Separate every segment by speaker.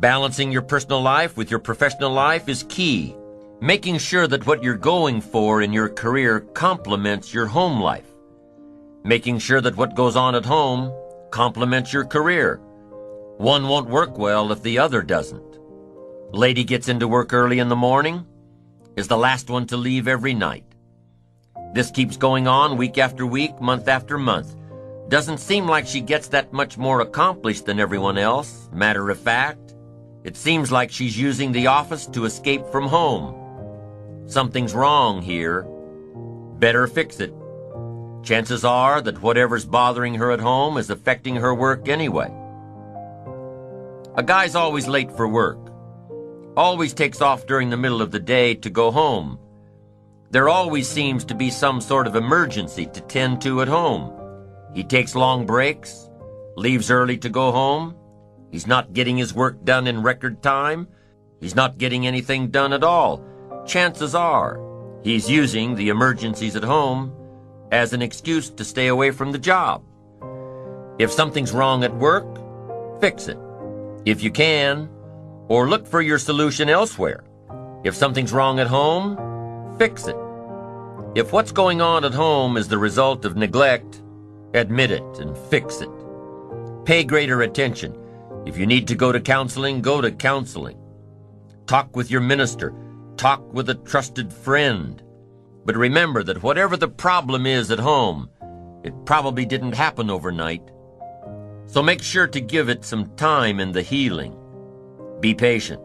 Speaker 1: Balancing your personal life with your professional life is key. Making sure that what you're going for in your career complements your home life. Making sure that what goes on at home complements your career. One won't work well if the other doesn't. Lady gets into work early in the morning, is the last one to leave every night. This keeps going on week after week, month after month. Doesn't seem like she gets that much more accomplished than everyone else. Matter of fact, it seems like she's using the office to escape from home. Something's wrong here. Better fix it. Chances are that whatever's bothering her at home is affecting her work anyway. A guy's always late for work. Always takes off during the middle of the day to go home. There always seems to be some sort of emergency to tend to at home. He takes long breaks, leaves early to go home. He's not getting his work done in record time. He's not getting anything done at all. Chances are he's using the emergencies at home as an excuse to stay away from the job. If something's wrong at work, fix it. If you can, or look for your solution elsewhere. If something's wrong at home, fix it. If what's going on at home is the result of neglect, admit it and fix it. Pay greater attention. If you need to go to counseling, go to counseling. Talk with your minister. Talk with a trusted friend. But remember that whatever the problem is at home, it probably didn't happen overnight. So make sure to give it some time in the healing. Be patient.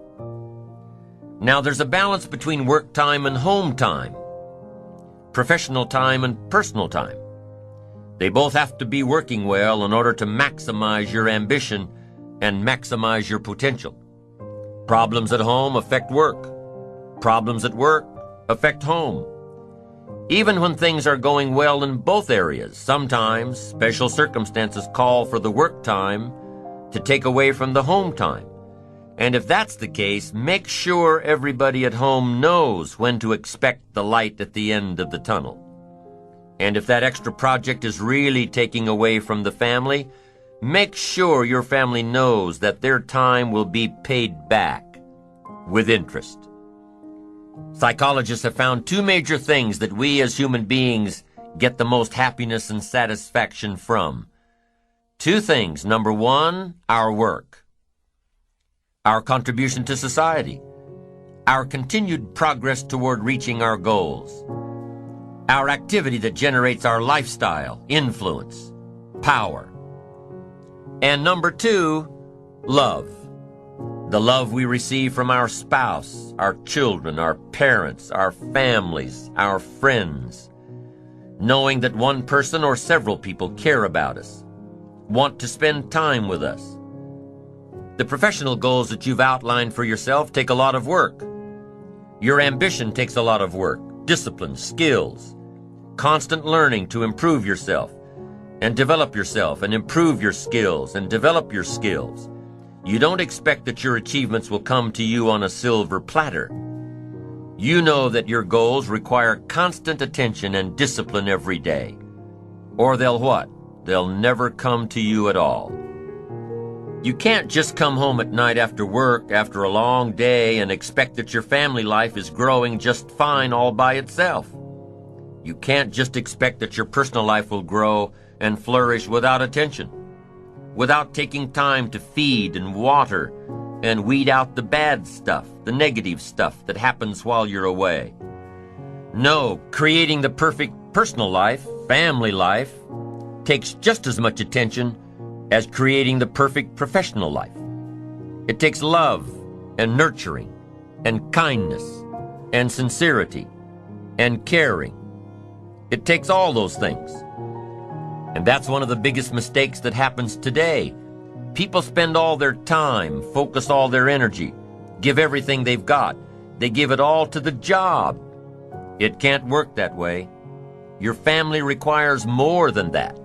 Speaker 1: Now there's a balance between work time and home time, professional time and personal time. They both have to be working well in order to maximize your ambition and maximize your potential. Problems at home affect work. Problems at work affect home. Even when things are going well in both areas, sometimes special circumstances call for the work time to take away from the home time. And if that's the case, make sure everybody at home knows when to expect the light at the end of the tunnel. And if that extra project is really taking away from the family, make sure your family knows that their time will be paid back with interest. Psychologists have found two major things that we as human beings get the most happiness and satisfaction from. Two things. Number one, our work. Our contribution to society. Our continued progress toward reaching our goals. Our activity that generates our lifestyle, influence, power. And number two, love. The love we receive from our spouse, our children, our parents, our families, our friends. Knowing that one person or several people care about us, want to spend time with us. The professional goals that you've outlined for yourself take a lot of work. Your ambition takes a lot of work, discipline, skills, constant learning to improve yourself and develop yourself and improve your skills and develop your skills. You don't expect that your achievements will come to you on a silver platter. You know that your goals require constant attention and discipline every day. Or they'll what? They'll never come to you at all. You can't just come home at night after work, after a long day, and expect that your family life is growing just fine all by itself. You can't just expect that your personal life will grow and flourish without attention, without taking time to feed and water and weed out the bad stuff, the negative stuff that happens while you're away. No, creating the perfect personal life, family life, takes just as much attention as creating the perfect professional life. It takes love and nurturing and kindness and sincerity and caring. It takes all those things. And that's one of the biggest mistakes that happens today. People spend all their time, focus all their energy, give everything they've got. They give it all to the job. It can't work that way. Your family requires more than that.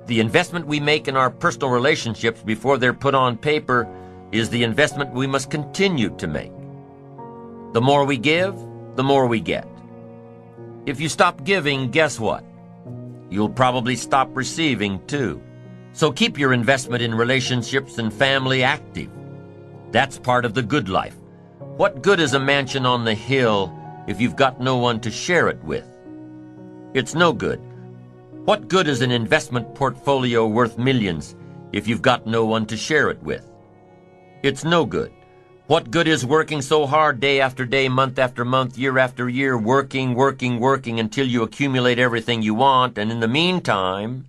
Speaker 1: The investment we make in our personal relationships before they're put on paper is the investment we must continue to make. The more we give, the more we get. If you stop giving, guess what? You'll probably stop receiving too. So keep your investment in relationships and family active. That's part of the good life. What good is a mansion on the hill if you've got no one to share it with? It's no good. What good is an investment portfolio worth millions if you've got no one to share it with? It's no good. What good is working so hard day after day, month after month, year after year, working until you accumulate everything you want, and in the meantime,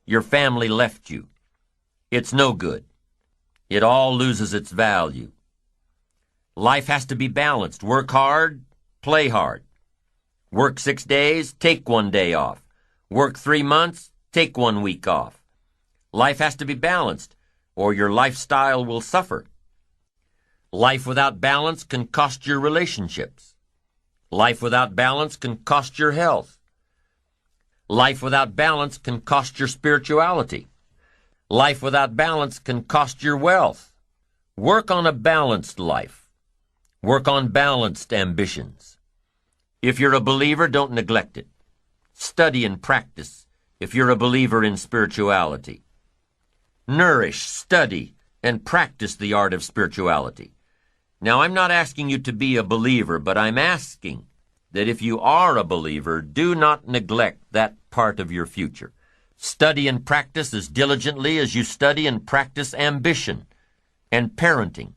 Speaker 1: your family left you? It's no good. It all loses its value. Life has to be balanced. Work hard, play hard. Work 6 days, take 1 day off. Work 3 months, take 1 week off. Life has to be balanced, or your lifestyle will suffer. Life without balance can cost your relationships. Life without balance can cost your health. Life without balance can cost your spirituality. Life without balance can cost your wealth. Work on a balanced life. Work on balanced ambitions. If you're a believer, don't neglect it. Study and practice if you're a believer in spirituality. Nourish, study, and practice the art of spirituality. Now, I'm not asking you to be a believer, but I'm asking that if you are a believer, do not neglect that part of your future. Study and practice as diligently as you study and practice ambition and parenting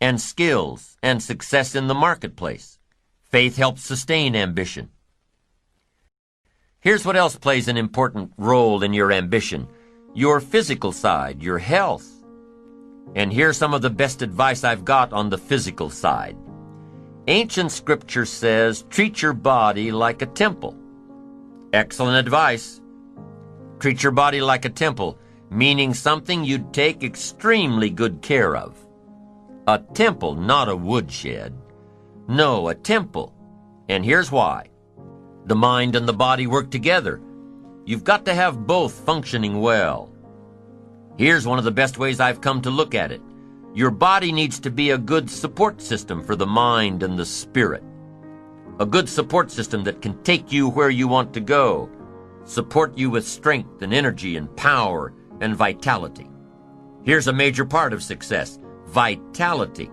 Speaker 1: and skills and success in the marketplace. Faith helps sustain ambition. Here's what else plays an important role in your ambition: your physical side, your health. And here's some of the best advice I've got on the physical side. Ancient scripture says, treat your body like a temple. Excellent advice. Treat your body like a temple, meaning something you'd take extremely good care of. A temple, not a woodshed. No, a temple. And here's why. The mind and the body work together. You've got to have both functioning well. Here's one of the best ways I've come to look at it. Your body needs to be a good support system for the mind and the spirit. A good support system that can take you where you want to go, support you with strength and energy and power and vitality. Here's a major part of success: vitality.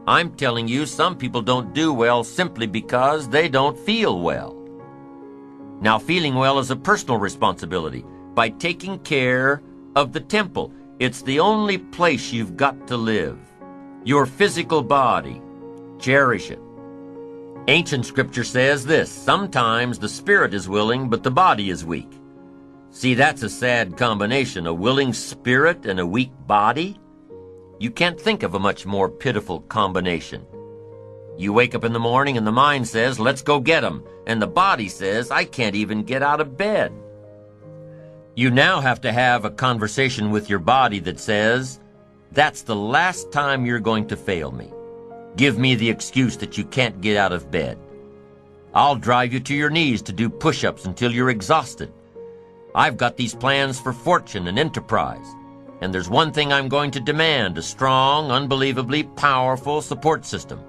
Speaker 1: I'm telling you, some people don't do well simply because they don't feel well. Now, feeling well is a personal responsibility. By taking care of the temple, it's the only place you've got to live. Your physical body, cherish it. Ancient scripture says this: sometimes the spirit is willing, but the body is weak. See, that's a sad combination, a willing spirit and a weak body. You can't think of a much more pitiful combination. You wake up in the morning and the mind says, let's go get 'em, and the body says, I can't even get out of bed. You now have to have a conversation with your body that says, that's the last time you're going to fail me. Give me the excuse that you can't get out of bed. I'll drive you to your knees to do push-ups until you're exhausted. I've got these plans for fortune and enterprise, and there's one thing I'm going to demand: a strong, unbelievably powerful support system.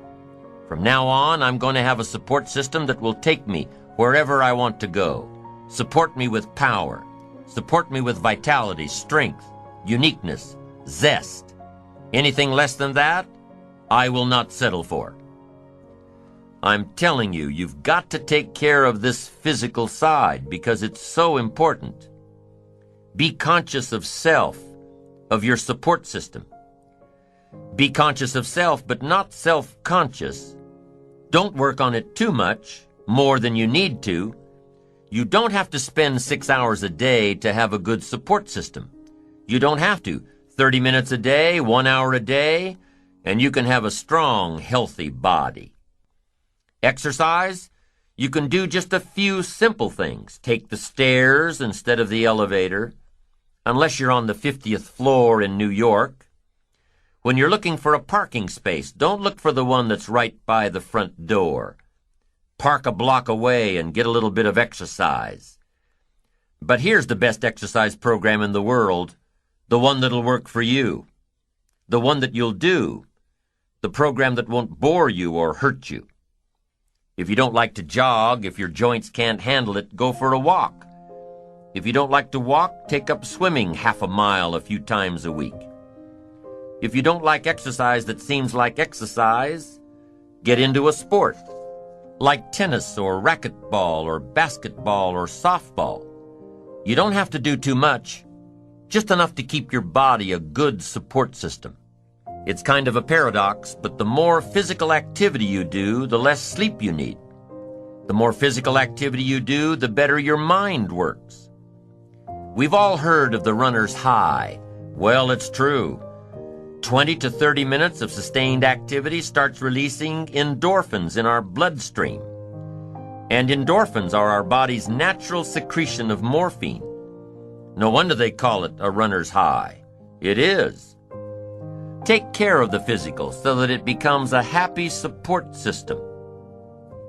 Speaker 1: From now on, I'm going to have a support system that will take me wherever I want to go. Support me with power. Support me with vitality, strength, uniqueness, zest. Anything less than that, I will not settle for. I'm telling you, you've got to take care of this physical side because it's so important. Be conscious of self, of your support system. Be conscious of self, but not self-conscious. Don't work on it too much, more than you need to. You don't have to spend 6 hours a day to have a good support system. You don't have to. 30 minutes a day, 1 hour a day, and you can have a strong, healthy body. Exercise? You can do just a few simple things. Take the stairs instead of the elevator, unless you're on the 50th floor in New York. When you're looking for a parking space, don't look for the one that's right by the front door. Park a block away and get a little bit of exercise. But here's the best exercise program in the world, the one that'll work for you, the one that you'll do, the program that won't bore you or hurt you. If you don't like to jog, if your joints can't handle it, go for a walk. If you don't like to walk, take up swimming half a mile a few times a week. If you don't like exercise that seems like exercise, get into a sport, like tennis or racquetball or basketball or softball. You don't have to do too much, just enough to keep your body a good support system. It's kind of a paradox, but the more physical activity you do, the less sleep you need. The more physical activity you do, the better your mind works. We've all heard of the runner's high. Well, it's true. 20 to 30 minutes of sustained activity starts releasing endorphins in our bloodstream. And endorphins are our body's natural secretion of morphine. No wonder they call it a runner's high. It is. Take care of the physical so that it becomes a happy support system.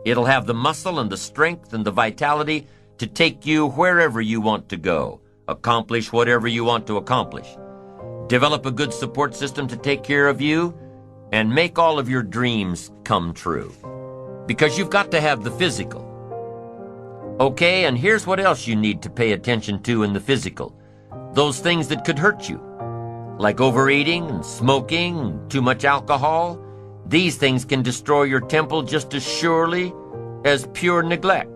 Speaker 1: It'll have the muscle and the strength and the vitality to take you wherever you want to go, accomplish whatever you want to accomplish. Develop a good support system to take care of you, and make all of your dreams come true. Because you've got to have the physical. Okay, and here's what else you need to pay attention to in the physical. Those things that could hurt you, like overeating and smoking and too much alcohol. These things can destroy your temple just as surely as pure neglect.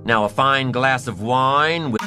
Speaker 1: Now, a fine glass of wine with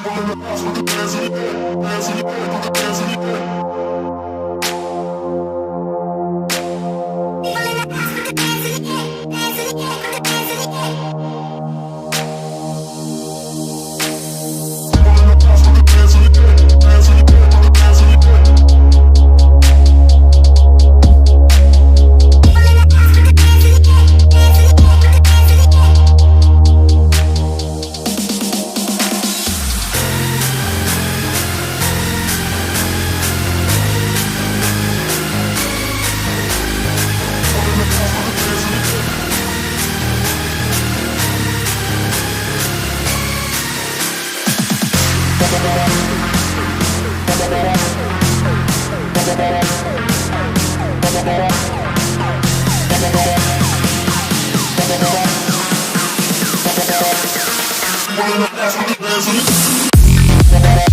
Speaker 2: There's